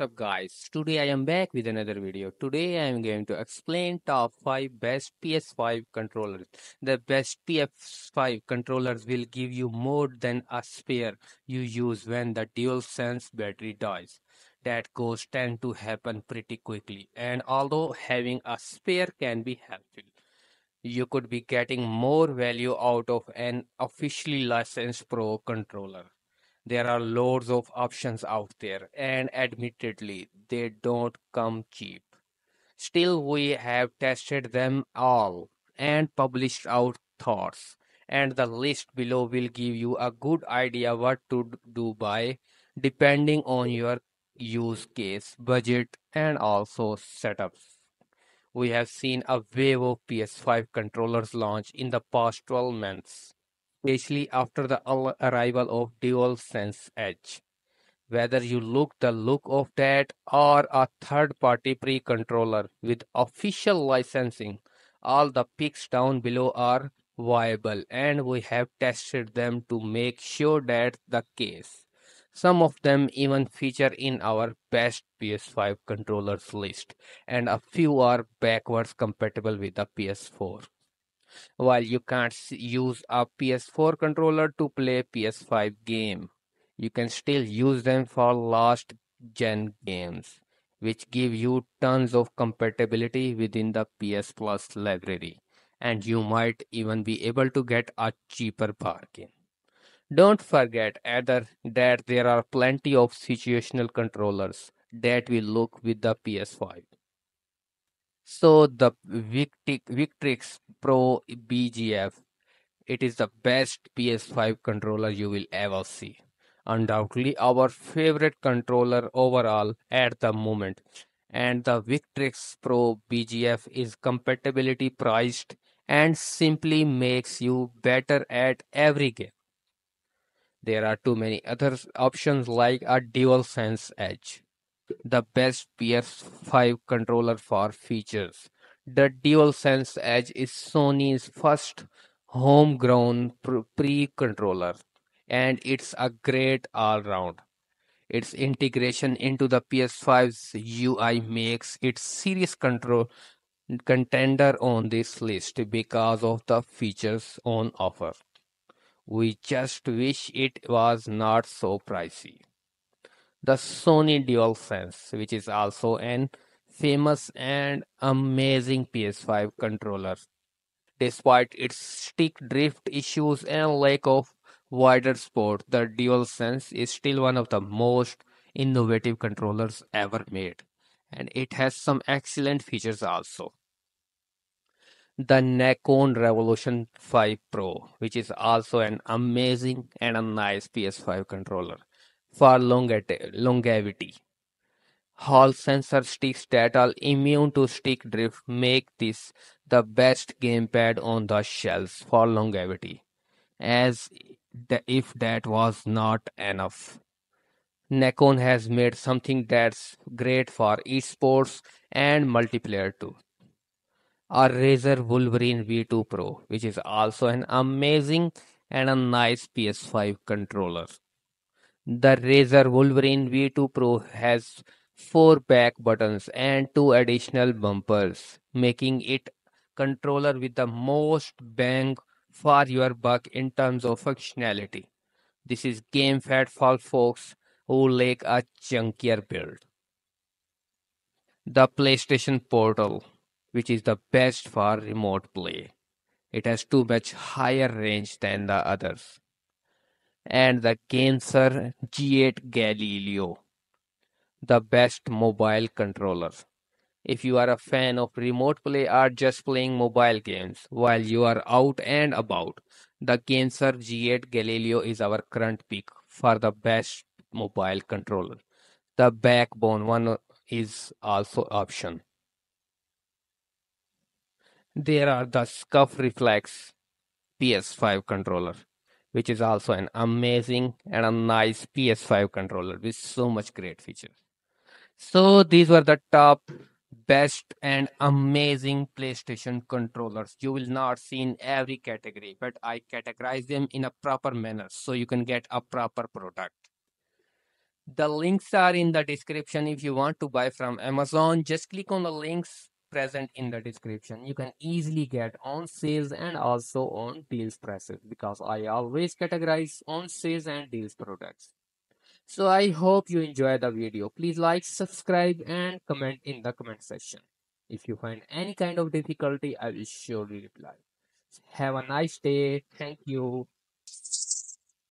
What's up guys? Today I am back with another video. Today I am going to explain top 5 best PS5 controllers. The best PS5 controllers will give you more than a spare you use when the DualSense battery dies. That goes tend to happen pretty quickly, and although having a spare can be helpful, you could be getting more value out of an officially licensed Pro controller. There are loads of options out there, and admittedly, they don't come cheap. Still, we have tested them all and published our thoughts, and the list below will give you a good idea what to do by depending on your use case, budget, and also setups. We have seen a wave of PS5 controllers launch in the past 12 months, especially after the arrival of DualSense Edge. Whether you look the look of that or a third-party pre-controller with official licensing, all the picks down below are viable and we have tested them to make sure that's the case. Some of them even feature in our best PS5 controllers list, and a few are backwards compatible with the PS4. While you can't use a PS4 controller to play PS5 game, you can still use them for last gen games, which give you tons of compatibility within the PS Plus library, and you might even be able to get a cheaper bargain. Don't forget either that there are plenty of situational controllers that will look with the PS5. So the Victrix Pro BGF, it is the best PS5 controller you will ever see. Undoubtedly our favorite controller overall at the moment. And the Victrix Pro BGF is compatibility priced and simply makes you better at every game. There are too many other options like a DualSense Edge, the best PS5 controller for features. The DualSense Edge is Sony's first homegrown pre-controller, and it's a great all-round. Its integration into the PS5's UI makes it serious control contender on this list because of the features on offer. We just wish it was not so pricey. The Sony DualSense, which is also an famous and amazing PS5 controller. Despite its stick drift issues and lack of wider support, the DualSense is still one of the most innovative controllers ever made, and it has some excellent features also. The Nikon Revolution 5 Pro, which is also an amazing and a nice PS5 controller for longevity. Hall sensor sticks that are immune to stick drift make this the best gamepad on the shelves for longevity. As if that was not enough, Nikon has made something that's great for esports and multiplayer too. A Razer Wolverine V2 Pro, which is also an amazing and a nice PS5 controller. The Razer Wolverine V2 Pro has 4 back buttons and 2 additional bumpers, making it controller with the most bang for your buck in terms of functionality. This is game fat for folks who like a chunkier build. The PlayStation Portal, which is the best for remote play. It has too much higher range than the others. And the Gainser G8 Galileo, the best mobile controller. If you are a fan of remote play or just playing mobile games while you are out and about, the Gainser G8 Galileo is our current pick for the best mobile controller. The backbone one is also option. There are the Scuff Reflex PS5 controller, which is also an amazing and a nice PS5 controller with so much great features. So these were the top best and amazing PlayStation controllers. You will not see in every category, but I categorize them in a proper manner so you can get a proper product. The links are in the description. If you want to buy from Amazon, just click on the links present in the description. You can easily get on sales and also on deals prices, because I always categorize on sales and deals products. So I hope you enjoy the video. Please like, subscribe and comment in the comment section. If you find any kind of difficulty, I will surely reply. Have a nice day. Thank you.